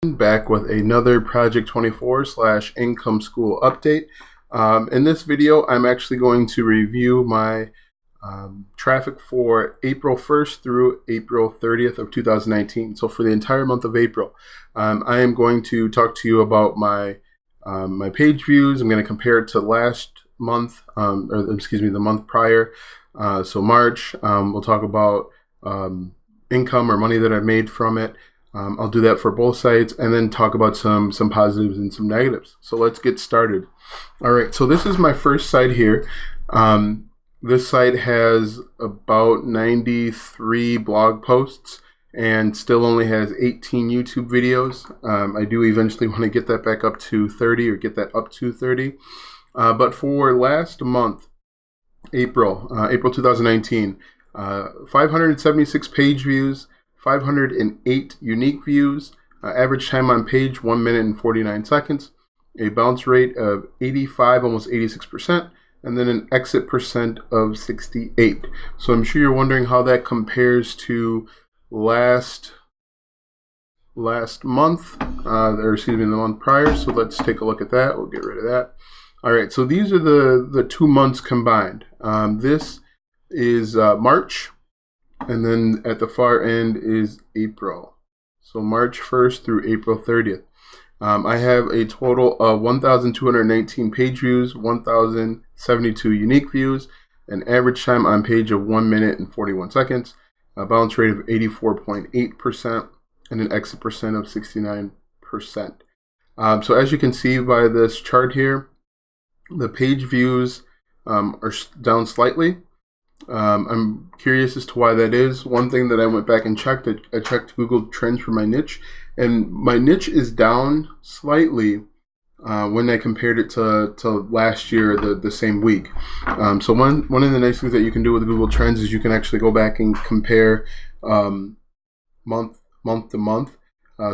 Back with another Project 24/Income School update. In this video, I'm actually going to review my traffic for April 1st through April 30th of 2019. So for the entire month of April, I am going to talk to you about my page views. I'm going to compare it to last month, the month prior. So March, we'll talk about income or money that I made from it. I'll do that for both sites and then talk about some positives and some negatives. So let's get started. All right, so this is my first site here. This site has about 93 blog posts and still only has 18 YouTube videos. I do eventually want to get that back up to 30 or get that up to 30. But for last month, April 2019, 576 page views, 508 unique views, average time on page 1 minute and 49 seconds, a bounce rate of 85, almost 86%, and then an exit percent of 68. So I'm sure you're wondering how that compares to last month, the month prior. So let's take a look at that. We'll get rid of that. All right, so these are the 2 months combined. This is March. And then at the far end is April. So March 1st through April 30th. I have a total of 1,219 page views, 1,072 unique views, an average time on page of 1 minute and 41 seconds, a bounce rate of 84.8%, and an exit percent of 69%. So as you can see by this chart here, the page views are down slightly. I'm curious as to why that is. One thing that I went back and checked, I checked Google Trends for my niche, and my niche is down slightly when I compared it to last year, the same week. So one of the nice things that you can do with Google Trends is you can actually go back and compare month to month.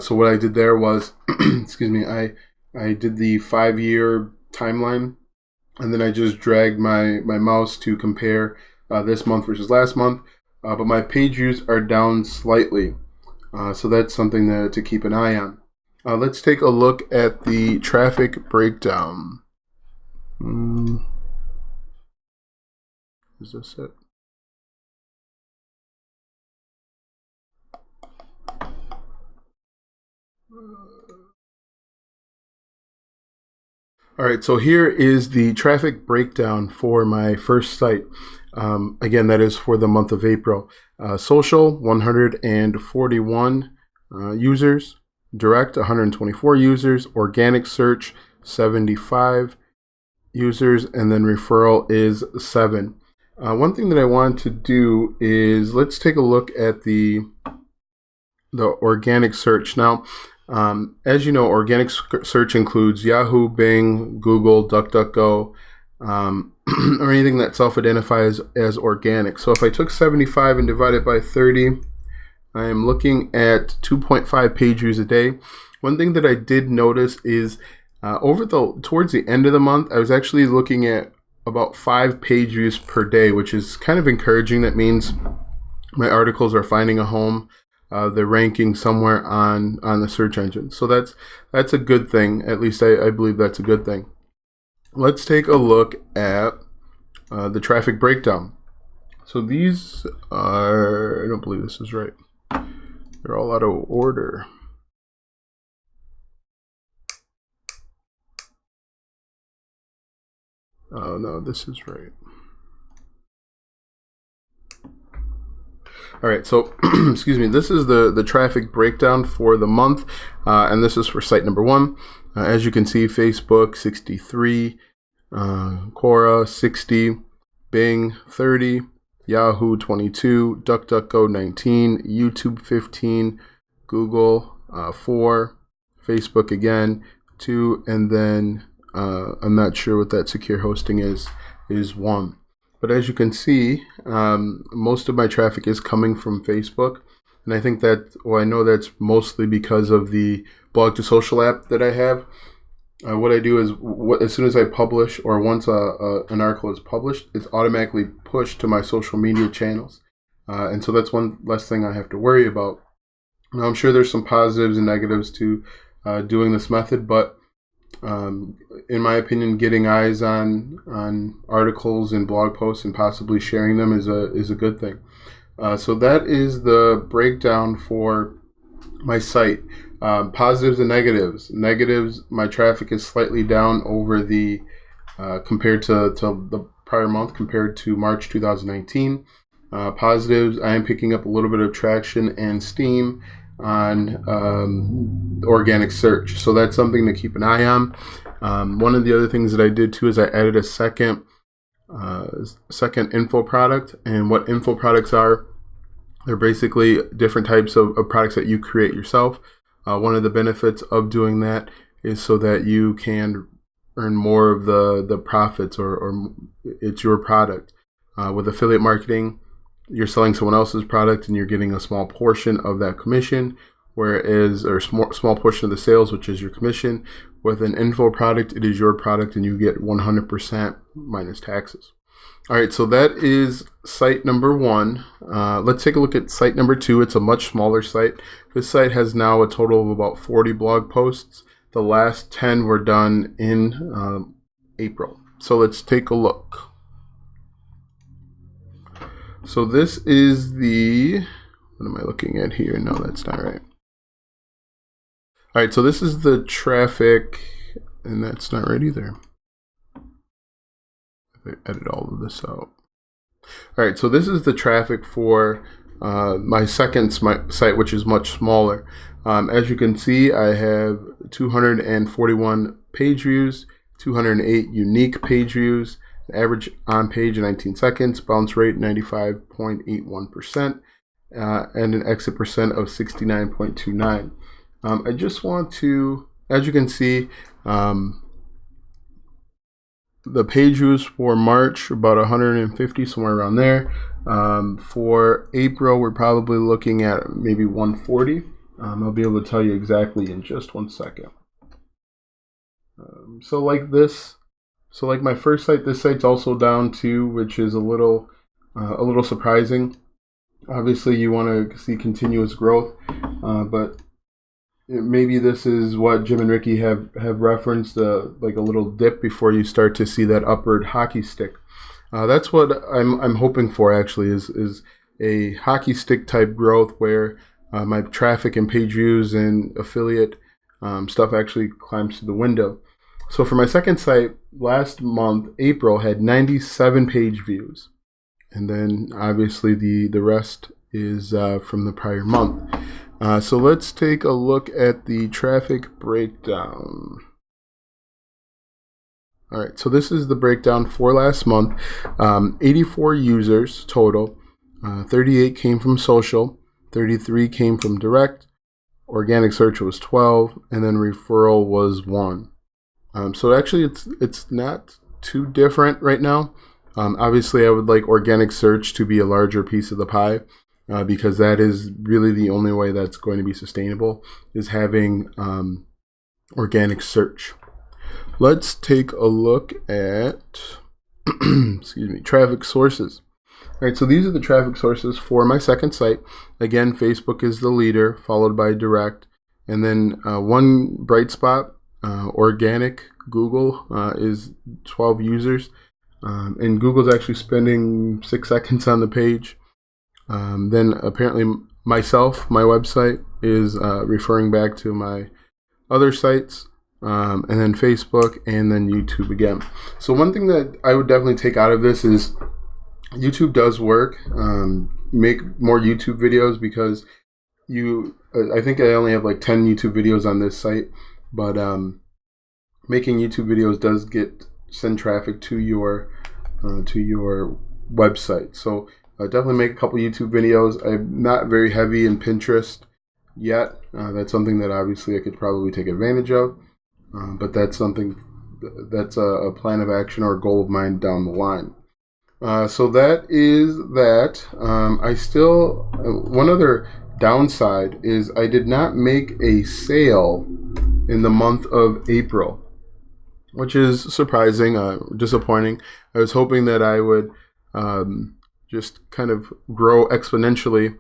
So what I did there was, I did the 5-year timeline, and then I just dragged my mouse to compare this month versus last month, but my page views are down slightly, so that's something to keep an eye on. Let's take a look at the traffic breakdown. Is this it? All right, so here is the traffic breakdown for my first site. Again, that is for the month of April. Social, 141 users. Direct, 124 users. Organic search, 75 users. And then referral is 7. One thing that I want to do is let's take a look at the organic search. Now, as you know, organic search includes Yahoo, Bing, Google, DuckDuckGo, or anything that self-identifies as organic. So if I took 75 and divided by 30, I am looking at 2.5 page views a day. One thing that I did notice is towards the end of the month, I was actually looking at about 5 page views per day, which is kind of encouraging. That means my articles are finding a home. They're ranking somewhere on the search engine. So that's a good thing. At least I believe that's a good thing. Let's take a look at the traffic breakdown. So these are, I don't believe this is right. They're all out of order. Oh no, this is right. All right, so excuse me, this is the traffic breakdown for the month, and this is for site number 1. As you can see, Facebook 63, Quora 60, Bing 30, Yahoo 22, DuckDuckGo 19, YouTube 15, Google 4, Facebook again 2, and then I'm not sure what that secure hosting is 1. But as you can see, most of my traffic is coming from Facebook. And I think I know that's mostly because of the Blog to Social app that I have. What I do is, as soon as I publish, or once an article is published, it's automatically pushed to my social media channels. And so that's one less thing I have to worry about. Now, I'm sure there's some positives and negatives to doing this method, but in my opinion, getting eyes on articles and blog posts and possibly sharing them is a good thing. So that is the breakdown for my site. Positives and negatives. Negatives, my traffic is slightly down over the compared to the prior month, compared to March 2019. Positives, I am picking up a little bit of traction and steam on organic search. So that's something to keep an eye on. One of the other things that I did too is I added a second info product. And what info products are, they're basically different types of products that you create yourself. One of the benefits of doing that is so that you can earn more of the profits, or it's your product. With affiliate marketing, you're selling someone else's product and you're getting a small portion of that commission, or small portion of the sales, which is your commission. With an info product, it is your product and you get 100% minus taxes. All right, so that is site number 1. Let's take a look at site number 2. It's a much smaller site. This site has now a total of about 40 blog posts. The last 10 were done in April. So let's take a look. So this is what am I looking at here? No, that's not right. All right, so this is the traffic, and that's not right either. I edit all of this out. All right, so this is the traffic for my second site, which is much smaller. As you can see, I have 241 page views, 208 unique page views, average on page 19 seconds, bounce rate 95.81%, and an exit percent of 69.29. I just want to, as you can see, the page views for March, about 150, somewhere around there. For April, we're probably looking at maybe 140. I'll be able to tell you exactly in just 1 second. So like my first site, this site's also down too, which is a little surprising. Obviously, you want to see continuous growth, but maybe this is what Jim and Ricky have referenced, like a little dip before you start to see that upward hockey stick. That's what I'm hoping for, actually, is a hockey stick type growth where my traffic and page views and affiliate stuff actually climbs to the window. So for my second site, last month, April, had 97 page views. And then obviously the rest is from the prior month. So let's take a look at the traffic breakdown. All right, so this is the breakdown for last month. 84 users total. 38 came from social. 33 came from direct. Organic search was 12, and then referral was 1. So actually, it's not too different right now. Obviously, I would like organic search to be a larger piece of the pie, because that is really the only way that's going to be sustainable, is having organic search. Let's take a look at traffic sources. All right, so these are the traffic sources for my second site. Again, Facebook is the leader, followed by direct, and then one bright spot. Organic Google is 12 users, and Google's actually spending 6 seconds on the page. Then apparently my website is referring back to my other sites, and then Facebook, and then YouTube again. So one thing that I would definitely take out of this is YouTube does work. Make more YouTube videos, because I think I only have like 10 YouTube videos on this site. But making YouTube videos does send traffic to your website. So definitely make a couple YouTube videos. I'm not very heavy in Pinterest yet. That's something that obviously I could probably take advantage of. But that's something that's a plan of action or a goal of mine down the line. So that is that. One other downside is I did not make a sale in the month of April, which is surprising, disappointing. I was hoping that I would just kind of grow exponentially,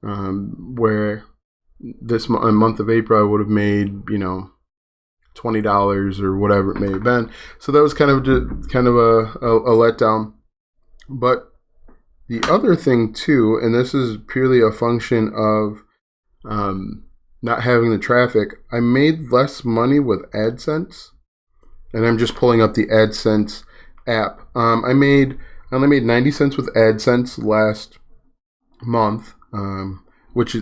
where this month of April, I would have made, $20 or whatever it may have been. So that was kind of a letdown. But the other thing too, and this is purely a function of not having the traffic, I made less money with AdSense, and I'm just pulling up the AdSense app. I only made 90 cents with AdSense last month,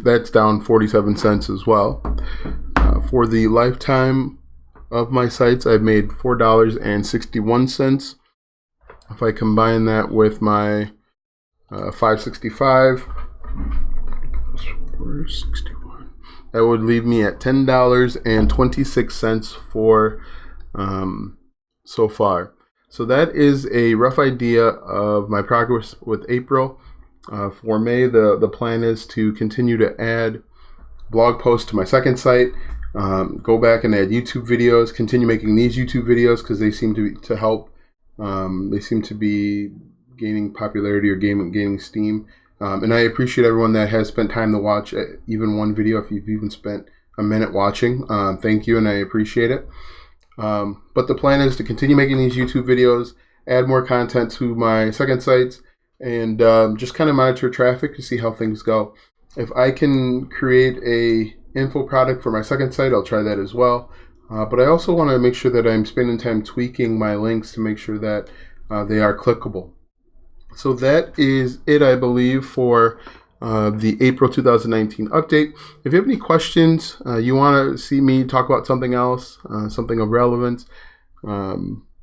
that's down 47 cents as well. For the lifetime of my sites, I've made $4.61. If I combine that with my 565, 461, that would leave me at $10.26 for so far. So that is a rough idea of my progress with April. For May, the plan is to continue to add blog posts to my second site, go back and add YouTube videos, continue making these YouTube videos because they seem to help. They seem to be gaining popularity or gaining steam. And I appreciate everyone that has spent time to watch even one video. If you've even spent a minute watching, thank you, and I appreciate it. But the plan is to continue making these YouTube videos, add more content to my second sites, and just kind of monitor traffic to see how things go. If I can create a info product for my second site, I'll try that as well. But I also want to make sure that I'm spending time tweaking my links to make sure that they are clickable. So that is it, I believe, for the April 2019 update. If you have any questions, you want to see me talk about something else, something of relevance,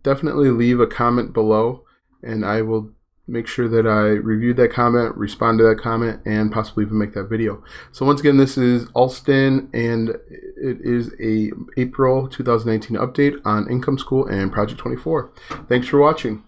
definitely leave a comment below, and I will make sure that I review that comment, respond to that comment, and possibly even make that video. So once again, this is Alston, and it is a April 2019 update on Income School and Project 24. Thanks for watching.